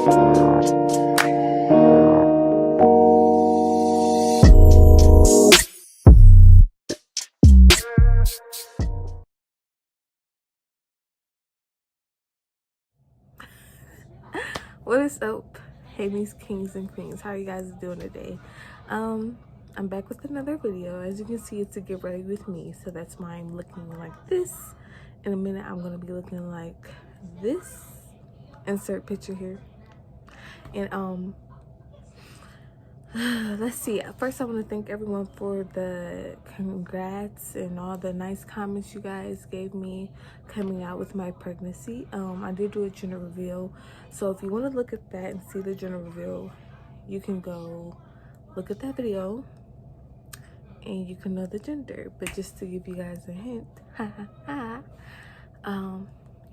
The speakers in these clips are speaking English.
What is up, hey these kings and queens, how are you guys doing today? I'm back with another video. As you can see, it's a get ready with me, so that's why I'm looking like this. In a minute I'm gonna be looking like this. Insert picture here. And let's see, first I want to thank everyone for the congrats and all the nice comments you guys gave me coming out with my pregnancy. I did do a gender reveal, so if you want to look at that and see the gender reveal, you can go look at that video and you can know the gender. But just to give you guys a hint,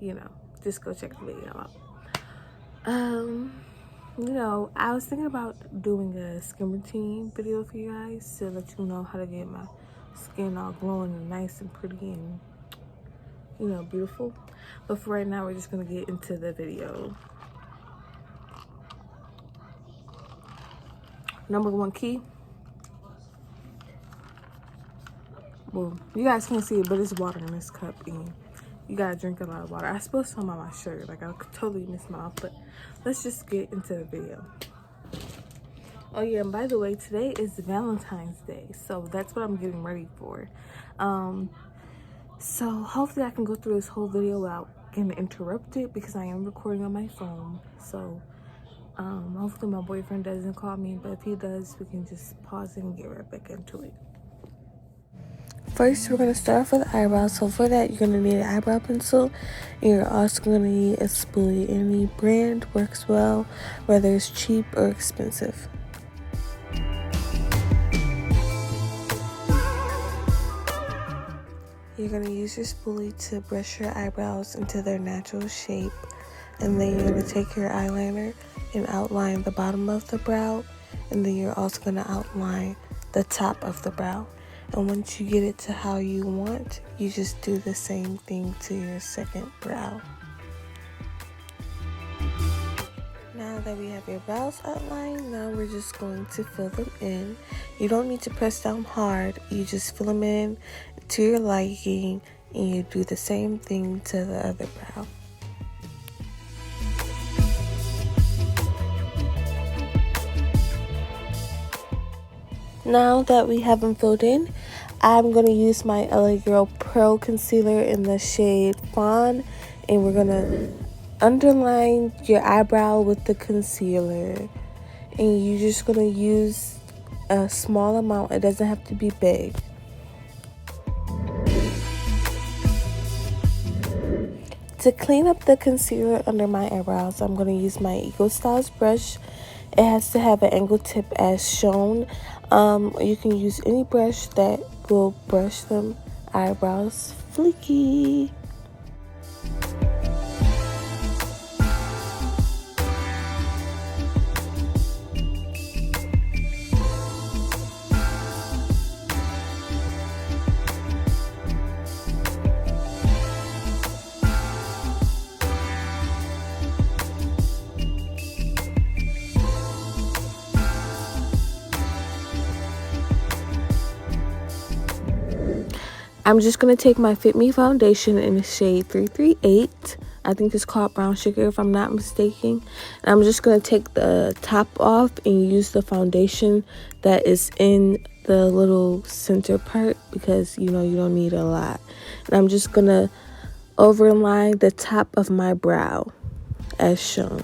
you know, just go check the video out. You know, I was thinking about doing a skin routine video for you guys to let you know how to get my skin all glowing and nice and pretty and, you know, beautiful. But for right now, we're just going to get into the video. Number one key. Well, you guys can't see it, but it's water in this cup. And you got to drink a lot of water. I spilled some on my shirt. Like, I totally missed my outfit. Let's just get into the video. Oh yeah, and by the way, today is Valentine's Day, so that's what I'm getting ready for. So hopefully I can go through this whole video without getting interrupted because I am recording on my phone. So hopefully my boyfriend doesn't call me, but if he does, we can just pause and get right back into it. First, we're going to start off with eyebrows. So for that, you're going to need an eyebrow pencil. And you're also going to need a spoolie. Any brand works well, whether it's cheap or expensive. You're going to use your spoolie to brush your eyebrows into their natural shape. And then you're going to take your eyeliner and outline the bottom of the brow. And then you're also going to outline the top of the brow. And once you get it to how you want, you just do the same thing to your second brow. Now that we have your brows outlined, now we're just going to fill them in. You don't need to press down hard. You just fill them in to your liking, and you do the same thing to the other brow. Now that we have them filled in, I'm going to use my LA Girl Pro Concealer in the shade Fawn, and we're going to underline your eyebrow with the concealer. And you're just going to use a small amount. It doesn't have to be big. To clean up the concealer under my eyebrows, I'm going to use my Eco Styles brush. It has to have an angled tip as shown. You can use any brush that will brush them eyebrows fleeky. I'm just going to take my Fit Me foundation in the shade 338. I think it's called Brown Sugar if I'm not mistaken. And I'm just going to take the top off and use the foundation that is in the little center part because, you know, you don't need a lot. And I'm just going to overline the top of my brow as shown.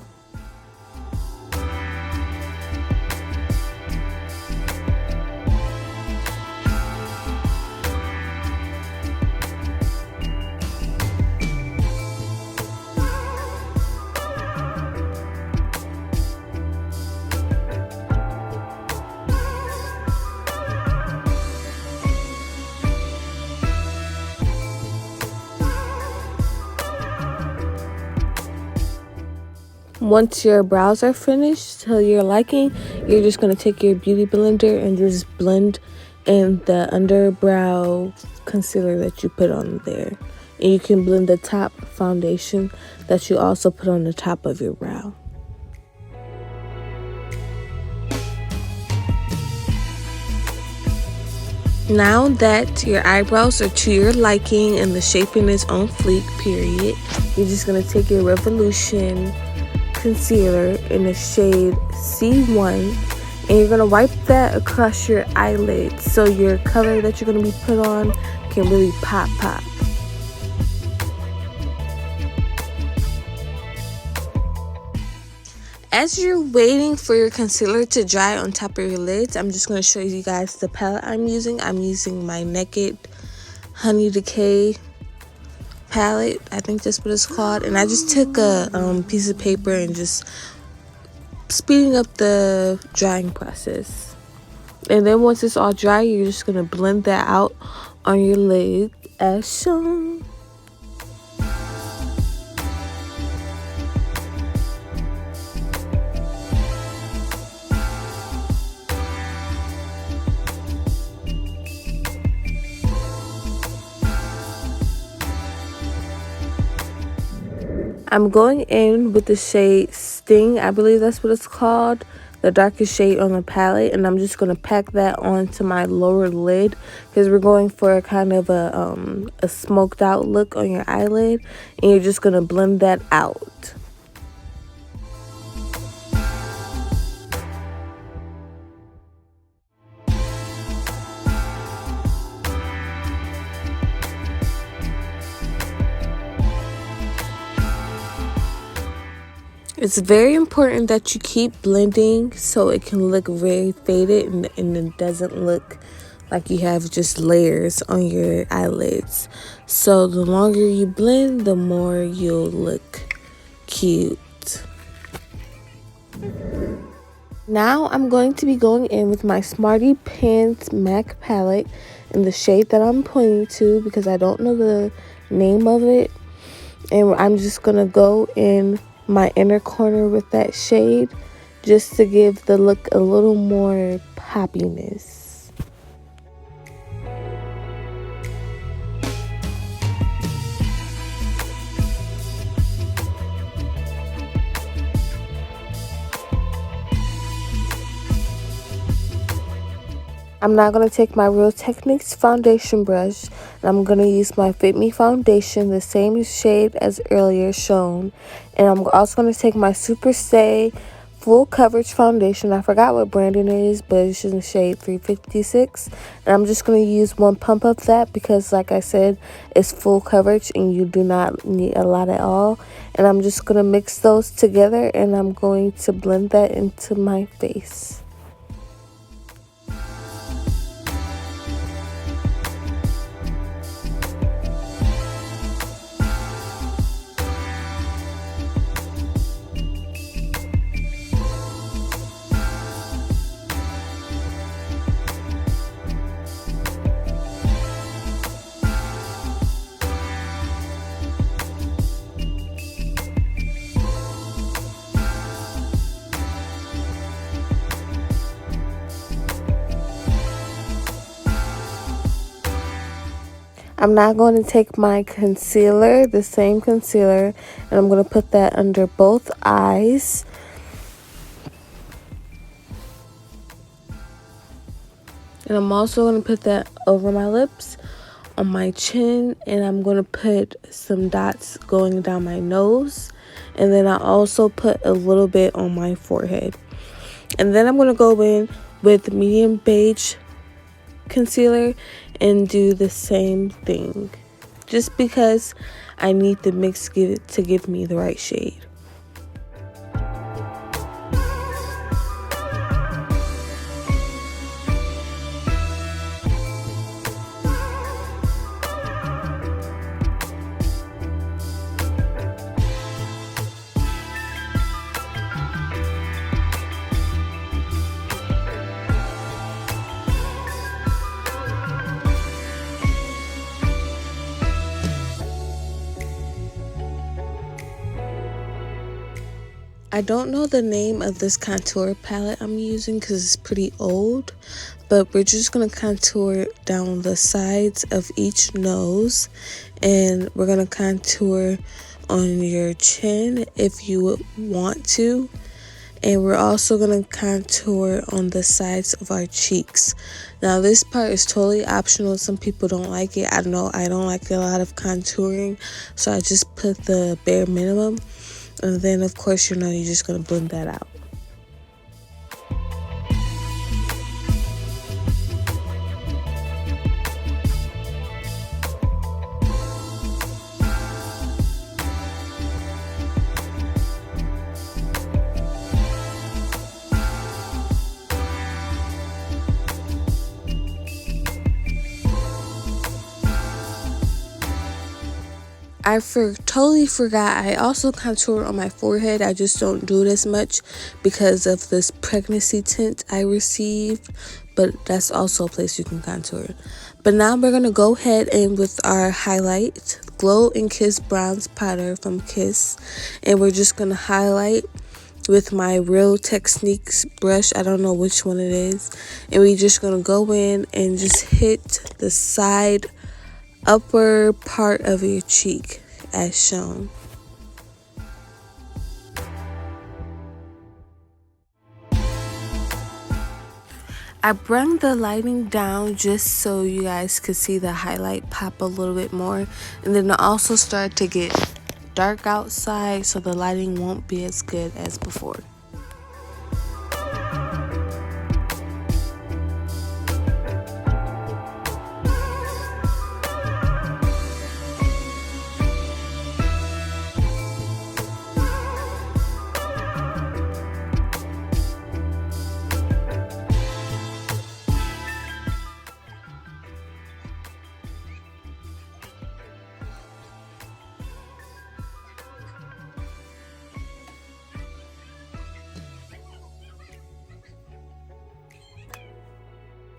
Once your brows are finished to your liking, you're just going to take your beauty blender and just blend in the underbrow concealer that you put on there. And you can blend the top foundation that you also put on the top of your brow. Now that your eyebrows are to your liking and the shaping is on fleek, period, you're just going to take your Revolution concealer in the shade C1 and you're going to wipe that across your eyelids so your color that you're going to be put on can really pop. As you're waiting for your concealer to dry on top of your lids, I'm just going to show you guys the palette I'm using. I'm using my Naked Honey Decay palette. I think that's what it's called. And I just took a piece of paper and just speeding up the drying process. And then once it's all dry, you're just going to blend that out on your lid as shown. I'm going in with the shade Sting, I believe that's what it's called, the darkest shade on the palette, and I'm just going to pack that onto my lower lid because we're going for a kind of a smoked out look on your eyelid, and you're just going to blend that out. It's very important that you keep blending so it can look very faded and it doesn't look like you have just layers on your eyelids. So the longer you blend, the more you'll look cute. Now I'm going to be going in with my Smarty Pants MAC palette in the shade that I'm pointing to because I don't know the name of it. And I'm just going to go in my inner corner with that shade just to give the look a little more poppiness. I'm now going to take my Real Techniques foundation brush and I'm going to use my Fit Me foundation, the same shade as earlier shown. And I'm also going to take my Super Stay Full Coverage foundation. I forgot what brand it is, but it's in the shade 356. And I'm just going to use one pump of that because, like I said, it's full coverage and you do not need a lot at all. And I'm just going to mix those together and I'm going to blend that into my face. I'm now going to take my concealer, the same concealer, and I'm going to put that under both eyes. And I'm also going to put that over my lips, on my chin, and I'm going to put some dots going down my nose. And then I also put a little bit on my forehead. And then I'm going to go in with medium beige concealer and do the same thing just because I need the mix to give me the right shade. I don't know the name of this contour palette I'm using because it's pretty old, but we're just going to contour down the sides of each nose, and we're going to contour on your chin if you want to, And we're also going to contour on the sides of our cheeks. Now this part is totally optional. Some people don't like it. I know I don't like a lot of contouring, so I just put the bare minimum. And then of course, you're just going to blend that out. I totally forgot. I also contour on my forehead. I just don't do it as much because of this pregnancy tint I received. But that's also a place you can contour. But now we're going to go ahead and with our highlight, Glow and Kiss Bronze Powder from Kiss. And we're just going to highlight with my Real Techniques brush. I don't know which one it is. And we're just going to go in and just hit the side upper part of your cheek as shown. I bring the lighting down just so you guys could see the highlight pop a little bit more, and then it also start to get dark outside, so the lighting won't be as good as before.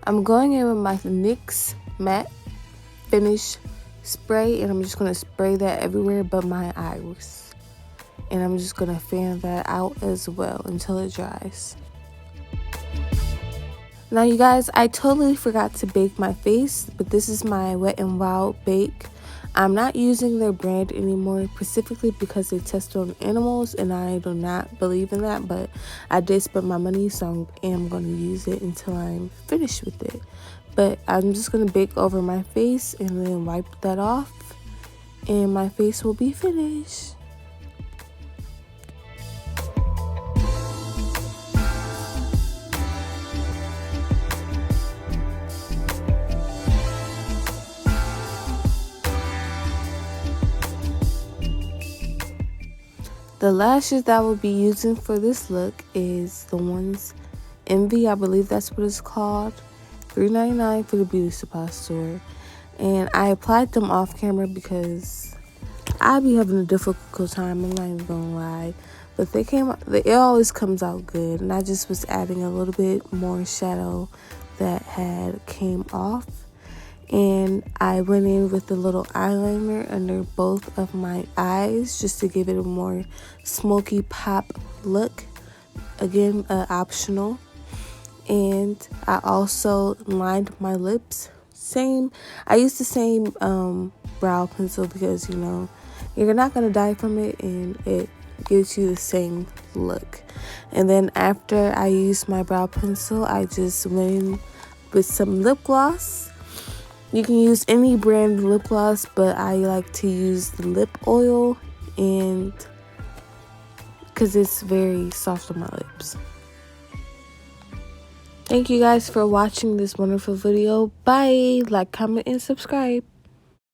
I'm going in with my NYX matte finish spray, and I'm just going to spray that everywhere but my iris. And I'm just going to fan that out as well until it dries. Now you guys, I totally forgot to bake my face, but this is my Wet n Wild bake. I'm not using their brand anymore, specifically because they test on animals, and I do not believe in that, but I did spend my money, so I am going to use it until I'm finished with it. But I'm just going to bake over my face and then wipe that off, and my face will be finished. The lashes that I will be using for this look is the ones Envy, I believe that's what it's called. $3.99 for the beauty supply store. And I applied them off camera because I be having a difficult time, I'm not even gonna lie. But it always comes out good. And I just was adding a little bit more shadow that came off. And I went in with a little eyeliner under both of my eyes just to give it a more smoky pop look. Again, optional. And I also lined my lips. I used the same brow pencil because, you're not going to die from it, and it gives you the same look. And then after I used my brow pencil, I just went in with some lip gloss. You can use any brand lip gloss, but I like to use the lip oil, and because it's very soft on my lips. Thank you guys for watching this wonderful video. Bye. Like, comment, and subscribe.